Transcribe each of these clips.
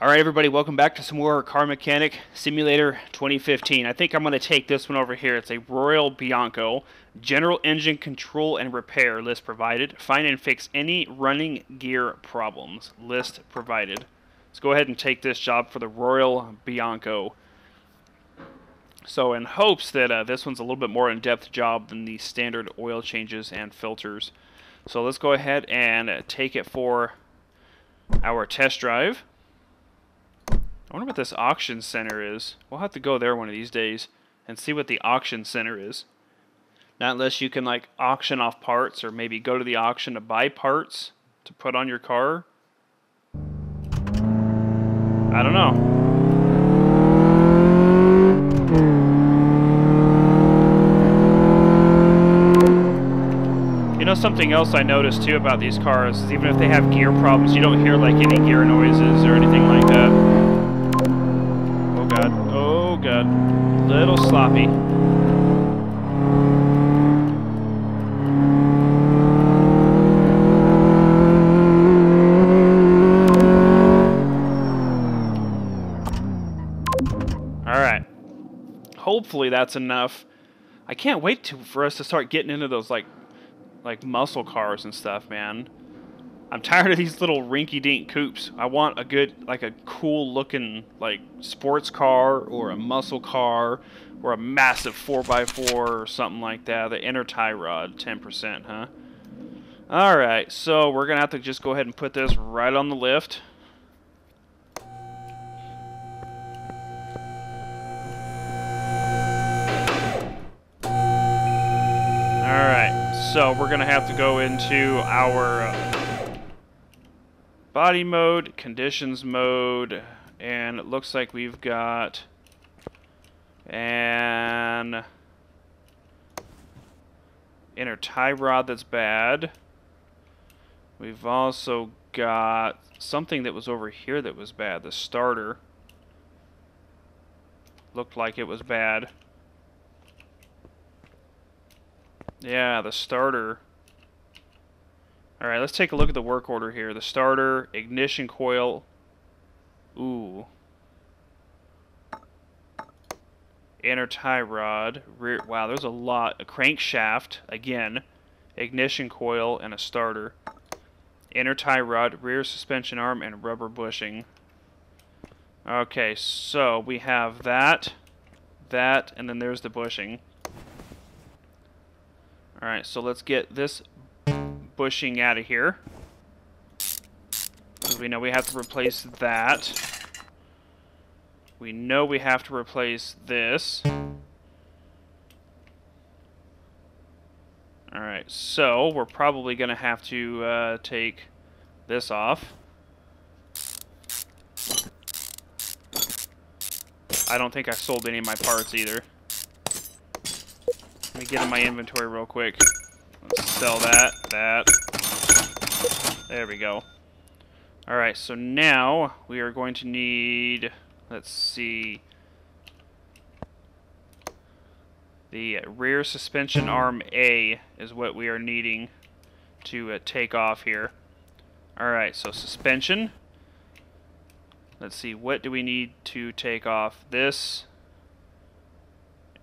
Alright everybody, welcome back to some more Car Mechanic Simulator 2015. I think I'm going to take this one over here. It's a Royal Bianco. General engine control and repair list provided. Find and fix any running gear problems. List provided. Let's go ahead and take this job for the Royal Bianco. So in hopes that this one's a little bit more in-depth job than the standard oil changes and filters. So let's go ahead and take it for our test drive. I wonder what this auction center is. We'll have to go there one of these days and see what the auction center is. Not unless you can like auction off parts or maybe go to the auction to buy parts to put on your car. I don't know. You know, something else I noticed too about these cars is even if they have gear problems, you don't hear like any gear noises or anything like that. Oh god, little sloppy. Alright, hopefully that's enough. I can't wait for us to start getting into those like muscle cars and stuff, man. I'm tired of these little rinky-dink coupes. I want a good, like a cool-looking, like, sports car or a muscle car or a massive 4x4 or something like that. The inner tie rod, 10%, huh? Alright, so we're going to have to just go ahead and put this right on the lift. Alright, so we're going to have to go into our body mode, conditions mode, and it looks like we've got an inner tie rod that's bad. We've also got something that was over here that was bad. The starter looked like it was bad. Yeah, the starter. Alright, let's take a look at the work order here. The starter, ignition coil. Ooh. Inner tie rod. Rear. Wow, there's a lot. A crankshaft, again. Ignition coil and a starter. Inner tie rod, rear suspension arm, and rubber bushing. Okay, so we have that, and then there's the bushing. Alright, so let's get this bushing out of here. We know we have to replace that. We know we have to replace this. Alright, so we're probably going to have to take this off. I don't think I sold any of my parts either. Let me get in my inventory real quick. Let's sell that. There we go. Alright, so now we are going to need, let's see, the rear suspension arm A is what we are needing to take off here. Alright, so suspension. Let's see, what do we need to take off? This.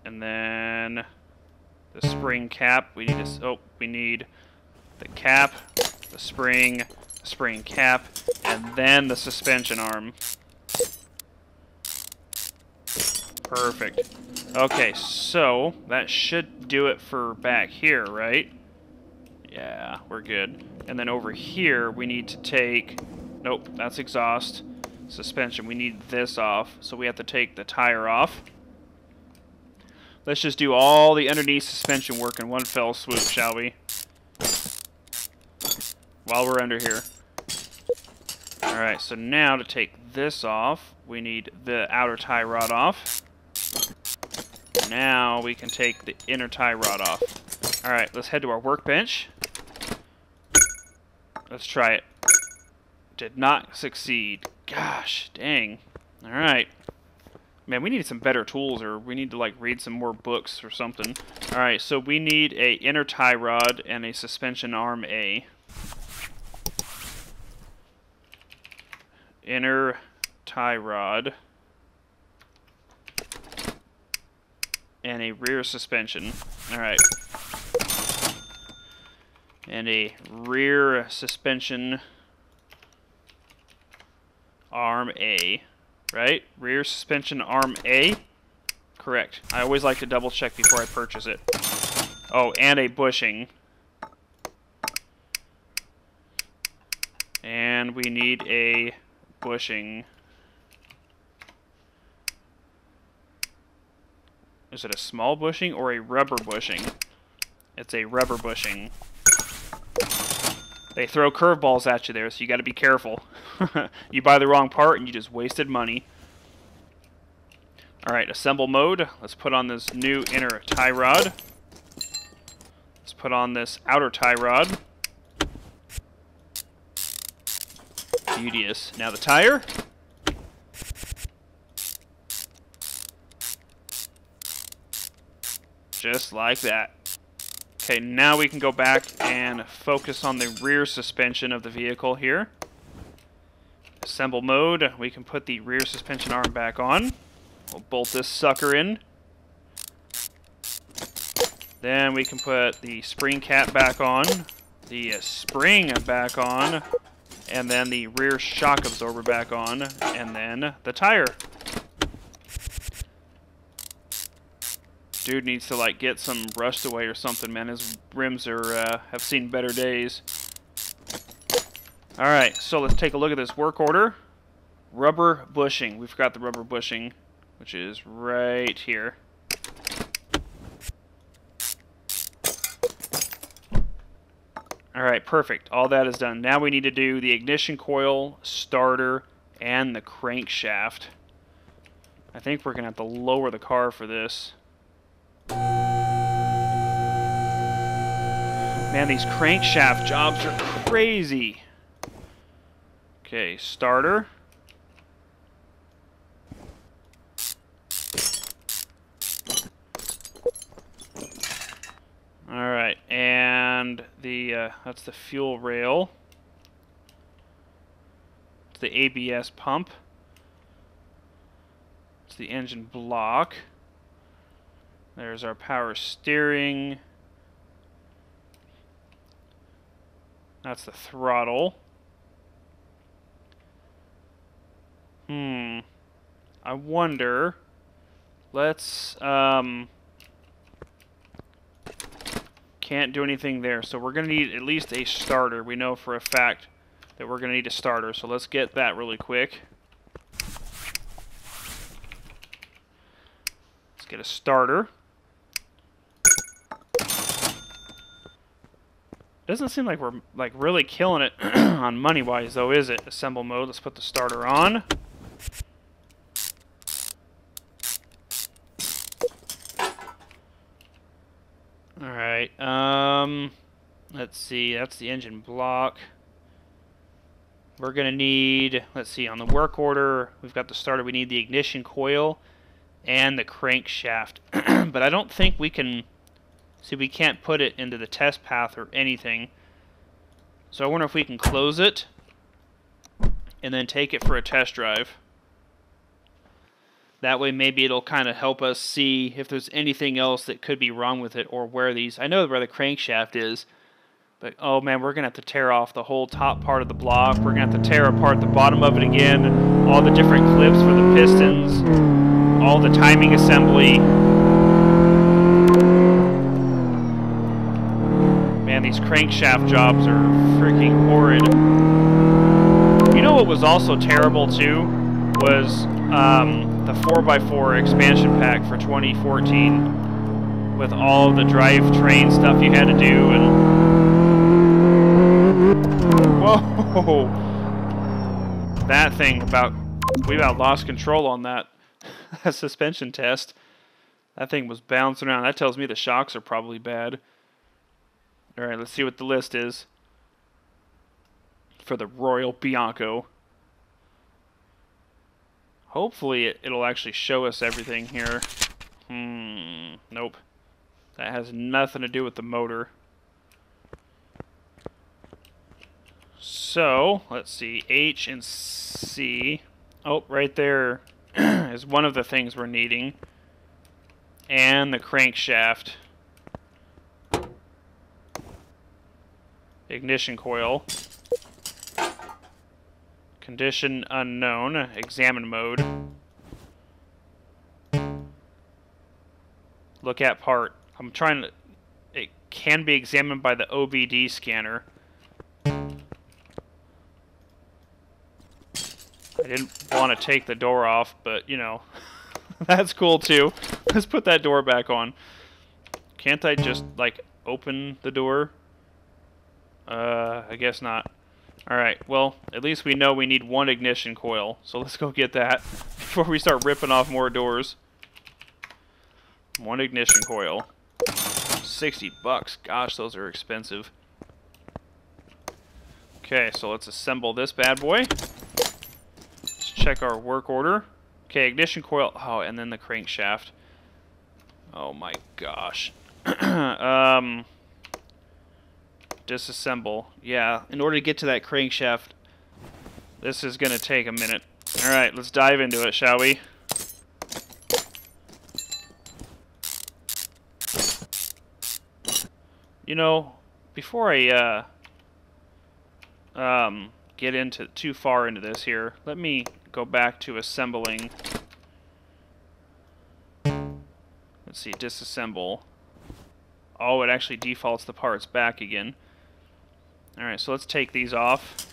And then the spring cap. We need this. Oh, we need the cap, the spring cap, and then the suspension arm. Perfect. Okay, so that should do it for back here, right? Yeah, we're good. And then over here, we need to take... Nope, that's exhaust. Suspension, we need this off, so we have to take the tire off. Let's just do all the underneath suspension work in one fell swoop, shall we? While we're under here. Alright, so now to take this off, we need the outer tie rod off. Now we can take the inner tie rod off. Alright, let's head to our workbench. Let's try it. Did not succeed. Gosh, dang. Alright. Man, we need some better tools, or we need to like read some more books or something. Alright, so we need a inner tie rod and a suspension arm A. Inner tie rod, and a rear suspension. Alright. And a rear suspension arm A. Right? Rear suspension arm A? Correct. I always like to double check before I purchase it. Oh, and a bushing. And we need a bushing. Is it a small bushing or a rubber bushing? It's a rubber bushing. They throw curveballs at you there, so you got to be careful. You buy the wrong part and you just wasted money. Alright, assemble mode. Let's put on this new inner tie rod. Let's put on this outer tie rod. Beauteous. Now the tire. Just like that. Okay, now we can go back and focus on the rear suspension of the vehicle here. Assemble mode. We can put the rear suspension arm back on. We'll bolt this sucker in. Then we can put the spring cap back on, the spring back on, and then the rear shock absorber back on, and then the tire. Dude needs to like get some rust away or something, man. His rims are have seen better days. Alright, so let's take a look at this work order. Rubber bushing. We've got the rubber bushing, which is right here. Alright, perfect. All that is done. Now we need to do the ignition coil, starter, and the crankshaft. I think we're going to have to lower the car for this. Man, these crankshaft jobs are crazy. Okay, starter. Alright, and the that's the fuel rail. It's the ABS pump. It's the engine block. There's our power steering. That's the throttle. I wonder. Let's can't do anything there, so we're going to need at least a starter. We know for a fact that we're going to need a starter, so let's get that really quick. Let's get a starter. Doesn't seem like we're like really killing it on money-wise, though, is it? Assemble mode. Let's put the starter on. Alright, let's see, that's the engine block. We're going to need, let's see, on the work order, we've got the starter, we need the ignition coil and the crankshaft. But I don't think we can, see, we can't put it into the test path or anything. So I wonder if we can close it and then take it for a test drive. That way maybe it'll kind of help us see if there's anything else that could be wrong with it or where these... I know where the crankshaft is, but oh man, we're going to have to tear off the whole top part of the block. We're going to have to tear apart the bottom of it again, all the different clips for the pistons, all the timing assembly. Man, these crankshaft jobs are freaking horrid. You know what was also terrible too? Was... the 4x4 expansion pack for 2014 with all the drivetrain stuff you had to do and... Whoa! That thing we about lost control on that suspension test. That thing was bouncing around. That tells me the shocks are probably bad. Alright, let's see what the list is for the Royal Bianco. Hopefully it'll actually show us everything here. Nope. That has nothing to do with the motor. So, let's see. H and C. Oh, right there is one of the things we're needing. And the crankshaft. Ignition coil. Condition unknown. Examine mode. Look at part. I'm trying to... It can be examined by the OBD scanner. I didn't want to take the door off, but, you know, that's cool too. Let's put that door back on. Can't I just, like, open the door? I guess not. Alright, well, at least we know we need one ignition coil, so let's go get that before we start ripping off more doors. One ignition coil. $60. Gosh, those are expensive. Okay, so let's assemble this bad boy. Check our work order. Okay, ignition coil. Oh, and then the crankshaft. Oh my gosh. Disassemble. Yeah, in order to get to that crankshaft, this is going to take a minute. Alright, let's dive into it, shall we? You know, before I get into too far into this here, let me go back to assembling. Let's see, disassemble. Oh, it actually defaults the parts back again. Alright, so let's take these off.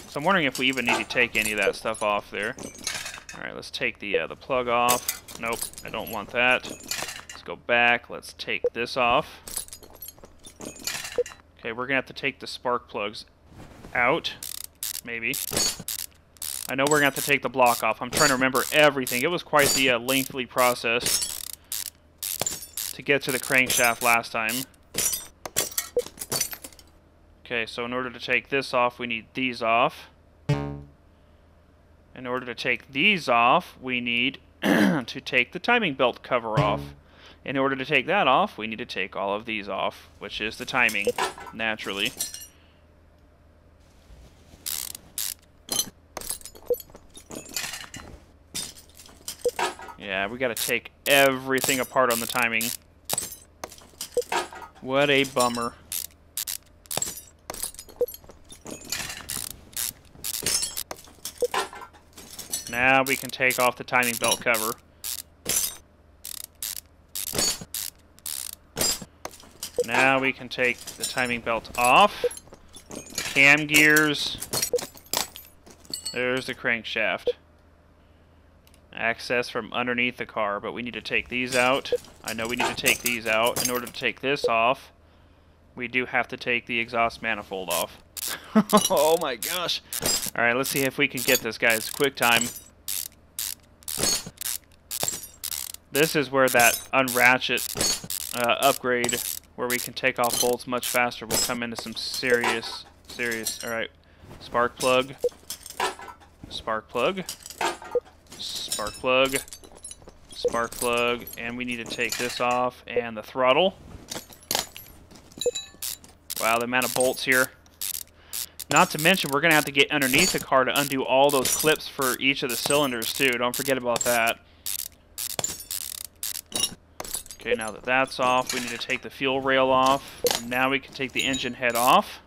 So I'm wondering if we even need to take any of that stuff off there. Alright, let's take the plug off. Nope, I don't want that. Let's go back. Let's take this off. Okay, we're going to have to take the spark plugs out. Maybe. I know we're going to have to take the block off. I'm trying to remember everything. It was quite the lengthy process to get to the crankshaft last time. Okay, so in order to take this off, we need these off. In order to take these off, we need to take the timing belt cover off. In order to take that off, we need to take all of these off, which is the timing, naturally. Yeah, we gotta take everything apart on the timing. What a bummer. Now we can take off the timing belt cover. Now we can take the timing belt off. The cam gears. There's the crankshaft. Access from underneath the car, but we need to take these out. I know we need to take these out. In order to take this off, we do have to take the exhaust manifold off. Oh my gosh. Alright, let's see if we can get this, guys. Quick time. This is where that unratchet upgrade, where we can take off bolts much faster, will come into some serious... Alright. Spark plug. Spark plug. Spark plug. Spark plug. And we need to take this off. And the throttle. Wow, the amount of bolts here. Not to mention, we're going to have to get underneath the car to undo all those clips for each of the cylinders, too. Don't forget about that. Okay, now that that's off, we need to take the fuel rail off. Now we can take the engine head off.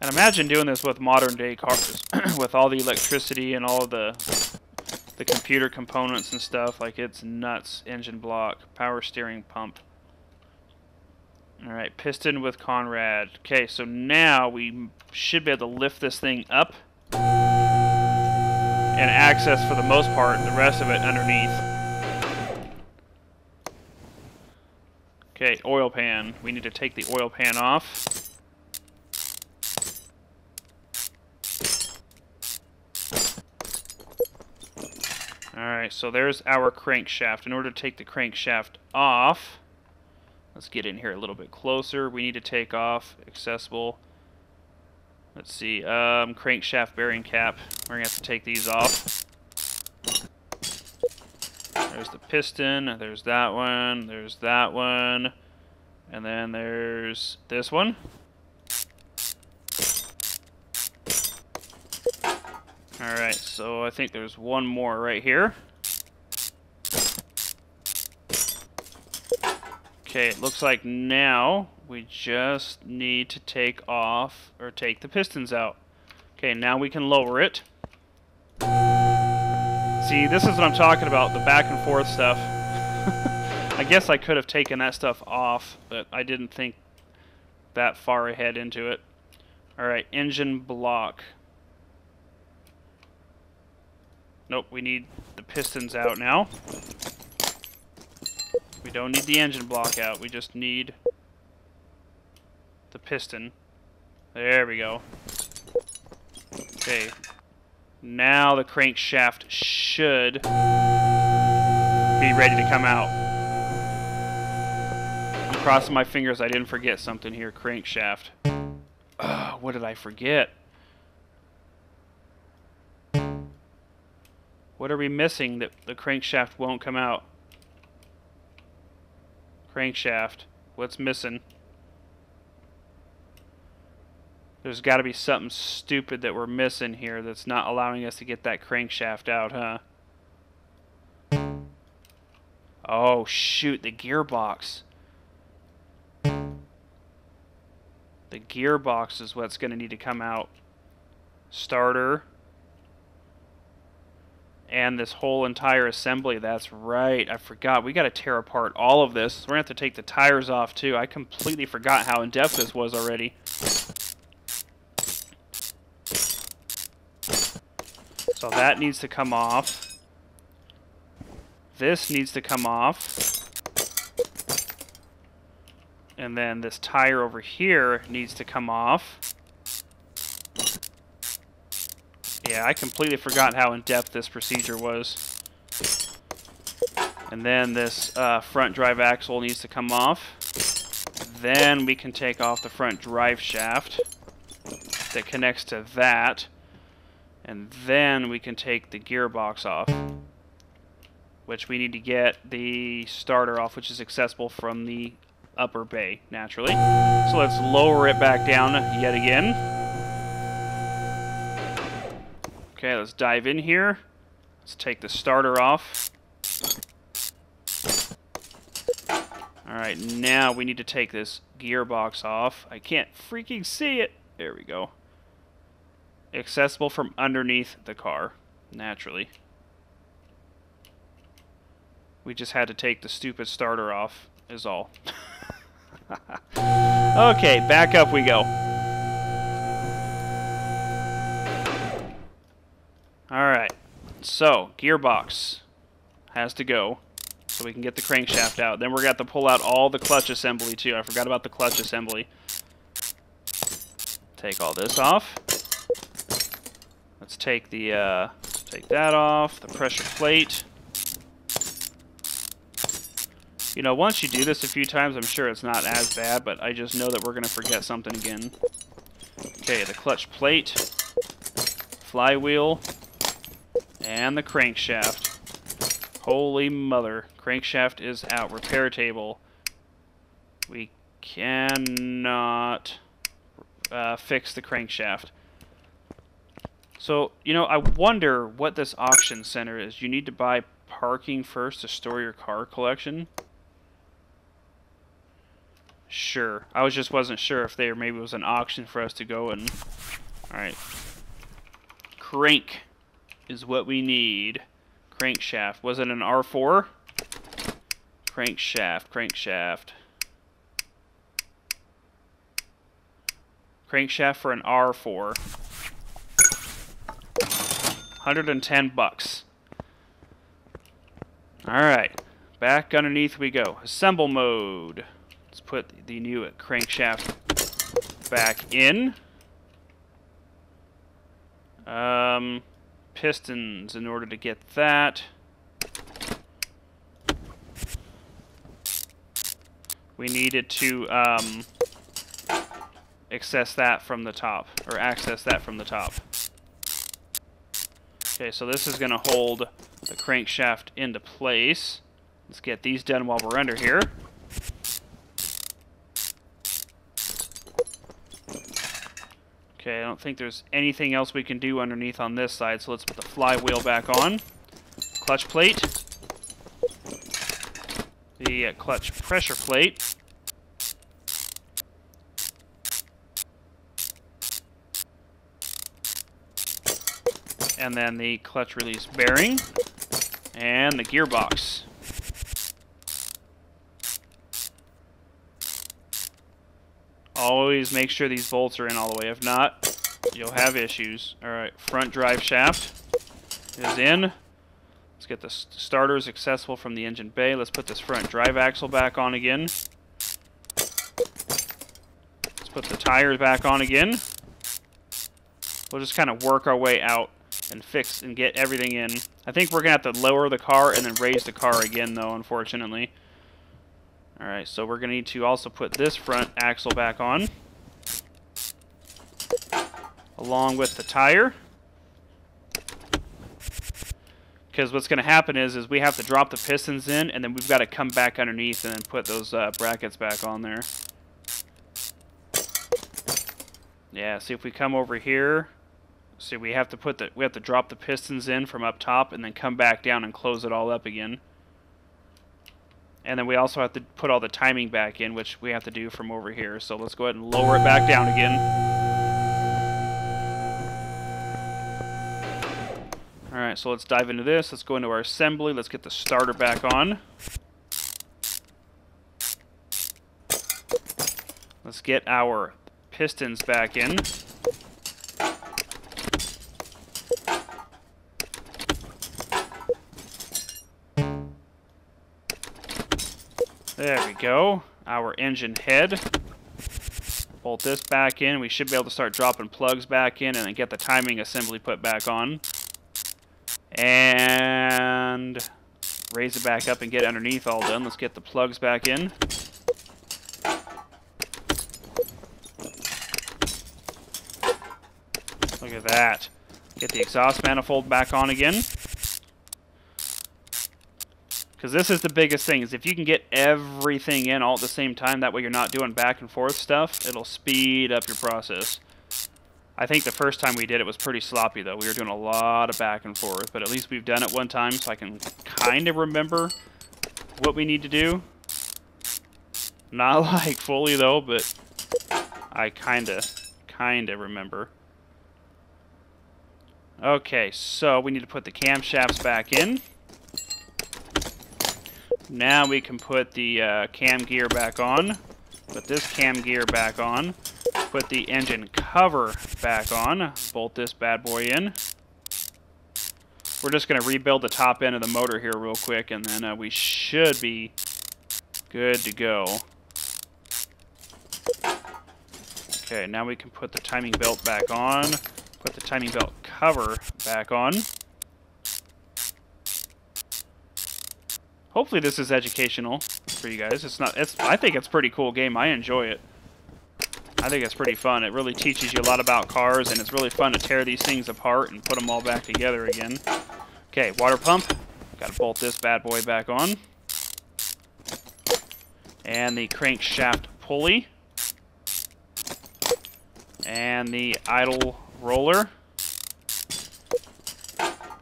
And imagine doing this with modern-day cars, with all the electricity and all of the computer components and stuff. Like, it's nuts. Engine block, power steering pump. Alright, piston with Conrad. Okay, so now we should be able to lift this thing up and access, for the most part, the rest of it underneath. Okay, oil pan. We need to take the oil pan off. Alright, so there's our crankshaft. In order to take the crankshaft off, let's get in here a little bit closer. We need to take off accessible. Let's see, crankshaft bearing cap. We're going to have to take these off. There's the piston, there's that one, and then there's this one. Alright, so I think there's one more right here. Okay, it looks like now we just need to take off, or take the pistons out. Okay, now we can lower it. See, this is what I'm talking about, the back and forth stuff. I guess I could have taken that stuff off, but I didn't think that far ahead into it. Alright, engine block. Nope, we need the pistons out now. We don't need the engine block out, we just need the piston. There we go. Okay. Now the crankshaft should be ready to come out. I'm crossing my fingers I didn't forget something here. Crankshaft. What did I forget? What are we missing that the crankshaft won't come out? Crankshaft. What's missing? There's got to be something stupid that we're missing here that's not allowing us to get that crankshaft out, huh? Oh, shoot, the gearbox. The gearbox is what's going to need to come out. Starter. And this whole entire assembly, that's right. I forgot. We got to tear apart all of this. We're going to have to take the tires off, too. I completely forgot how in-depth this was already. So that needs to come off. This needs to come off. And then this tire over here needs to come off. Yeah, I completely forgot how in-depth this procedure was. And then this front drive axle needs to come off. Then we can take off the front drive shaft that connects to that. And then we can take the gearbox off, which we need to get the starter off, which is accessible from the upper bay, naturally. So let's lower it back down yet again. Okay, let's dive in here. Let's take the starter off. Alright, now we need to take this gearbox off. I can't freaking see it. There we go. Accessible from underneath the car, naturally. We just had to take the stupid starter off, is all. Okay, back up we go. Alright, so, gearbox has to go so we can get the crankshaft out. Then we're going to have to pull out all the clutch assembly, too. I forgot about the clutch assembly. Take all this off. Let's take the, take that off, the pressure plate. You know, once you do this a few times, I'm sure it's not as bad, but I just know that we're going to forget something again. Okay, the clutch plate, flywheel, and the crankshaft. Holy mother, crankshaft is out. Repair table. We cannot fix the crankshaft. So, you know, I wonder what this auction center is. You need to buy parking first to store your car collection? Sure. I just wasn't sure if there maybe was an auction for us to go and... Alright. Crank is what we need. Crankshaft. Was it an R4? Crankshaft, crankshaft. Crankshaft for an R4. 110 bucks. Alright, back underneath we go. Assemble mode. Let's put the new crankshaft back in. Pistons in order to get that. We needed to access that from the top. Okay, so this is going to hold the crankshaft into place. Let's get these done while we're under here. Okay, I don't think there's anything else we can do underneath on this side, so let's put the flywheel back on. Clutch plate. The clutch pressure plate. And then the clutch release bearing. And the gearbox. Always make sure these bolts are in all the way. If not, you'll have issues. Alright, front drive shaft is in. Let's get the starters accessible from the engine bay. Let's put this front drive axle back on again. Let's put the tires back on again. We'll just kind of work our way out and fix and get everything in. I think we're going to have to lower the car and then raise the car again, though, unfortunately. Alright, so we're going to need to also put this front axle back on, along with the tire. Because what's going to happen is we have to drop the pistons in, and then we've got to come back underneath and then put those brackets back on there. Yeah, see if we come over here. See, we have to drop the pistons in from up top and then come back down and close it all up again. And then we also have to put all the timing back in, which we have to do from over here. So let's go ahead and lower it back down again. Alright, so let's dive into this. Let's go into our assembly. Let's get the starter back on. Let's get our pistons back in. There we go. Our engine head. Bolt this back in. We should be able to start dropping plugs back in and then get the timing assembly put back on. And raise it back up and get underneath all done. Let's get the plugs back in. Look at that. Get the exhaust manifold back on again. Because this is the biggest thing, is if you can get everything in all at the same time, that way you're not doing back and forth stuff, it'll speed up your process. I think the first time we did it was pretty sloppy, though. We were doing a lot of back and forth, but at least we've done it one time, so I can kind of remember what we need to do. Not like fully, though, but I kind of remember. Okay, so we need to put the camshafts back in. Now we can put the cam gear back on. Put this cam gear back on. Put the engine cover back on. Bolt this bad boy in. We're just going to rebuild the top end of the motor here real quick, and then we should be good to go. Okay, now we can put the timing belt back on. Put the timing belt cover back on. Hopefully this is educational for you guys. I think it's a pretty cool game. I enjoy it. I think it's pretty fun. It really teaches you a lot about cars, and it's really fun to tear these things apart and put them all back together again. Okay, water pump. Got to bolt this bad boy back on. And the crankshaft pulley. And the idle roller.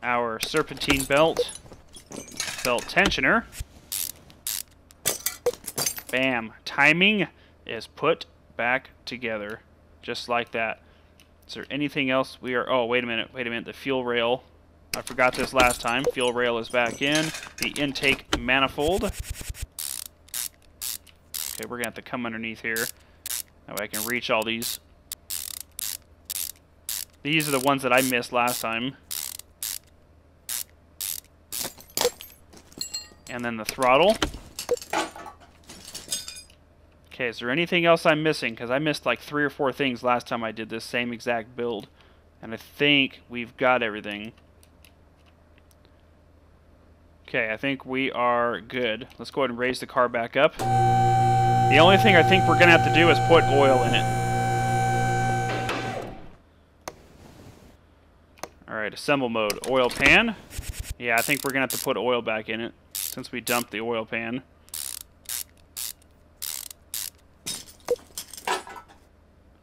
Our serpentine belt. Belt tensioner. Bam. Timing is put back together. Just like that. Is there anything else we are... Oh, wait a minute. The fuel rail. I forgot this last time. Fuel rail is back in. The intake manifold. Okay, we're going to have to come underneath here. That way I can reach all these. These are the ones that I missed last time. And then the throttle. Okay, is there anything else I'm missing? Because I missed like 3 or 4 things last time I did this same exact build. And I think we've got everything. Okay, I think we are good. Let's go ahead and raise the car back up. The only thing I think we're going to have to do is put oil in it. Alright, assemble mode. Oil pan. Yeah, I think we're going to have to put oil back in it, since we dumped the oil pan.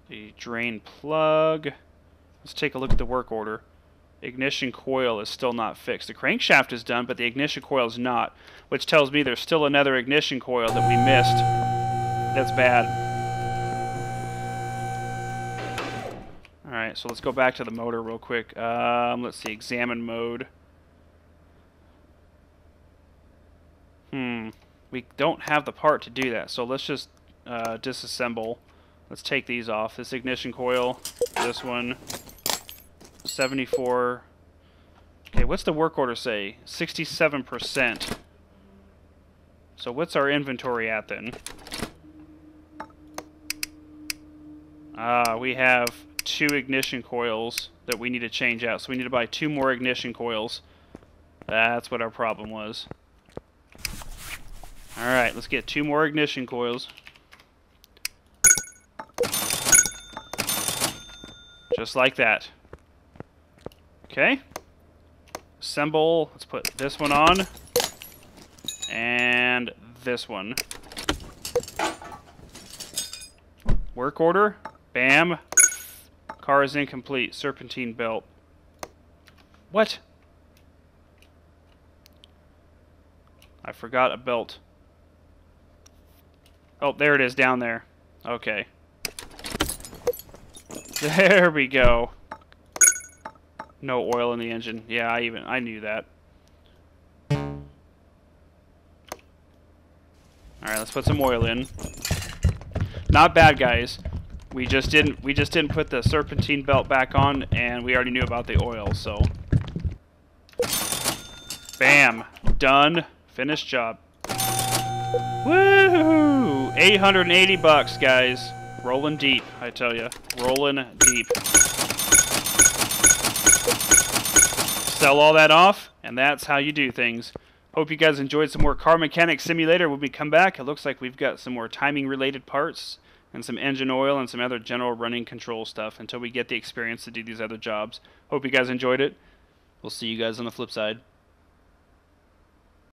The see, drain plug. Let's take a look at the work order. Ignition coil is still not fixed. The crankshaft is done, but the ignition coil is not, which tells me there's still another ignition coil that we missed. That's bad. Alright, so let's go back to the motor real quick. Let's see, examine mode. We don't have the part to do that, so let's just disassemble. Let's take these off. This ignition coil, this one, 74. Okay, what's the work order say? 67%. So what's our inventory at then? We have 2 ignition coils that we need to change out. So we need to buy 2 more ignition coils. That's what our problem was. Alright, let's get 2 more ignition coils. Just like that. Okay. Assemble. Let's put this one on. And this one. Work order. Bam. Car is incomplete. Serpentine belt. What? I forgot a belt. Oh, there it is down there. Okay. There we go. No oil in the engine. Yeah, I knew that. Alright, let's put some oil in. Not bad, guys. We just didn't put the serpentine belt back on, and we already knew about the oil, so. Bam. Done. Finished job. Woohoo! 880 bucks, guys. Rolling deep, I tell you. Rolling deep. Sell all that off, and that's how you do things. Hope you guys enjoyed some more Car Mechanic Simulator. When we come back, it looks like we've got some more timing-related parts and some engine oil and some other general running control stuff until we get the experience to do these other jobs. Hope you guys enjoyed it. We'll see you guys on the flip side.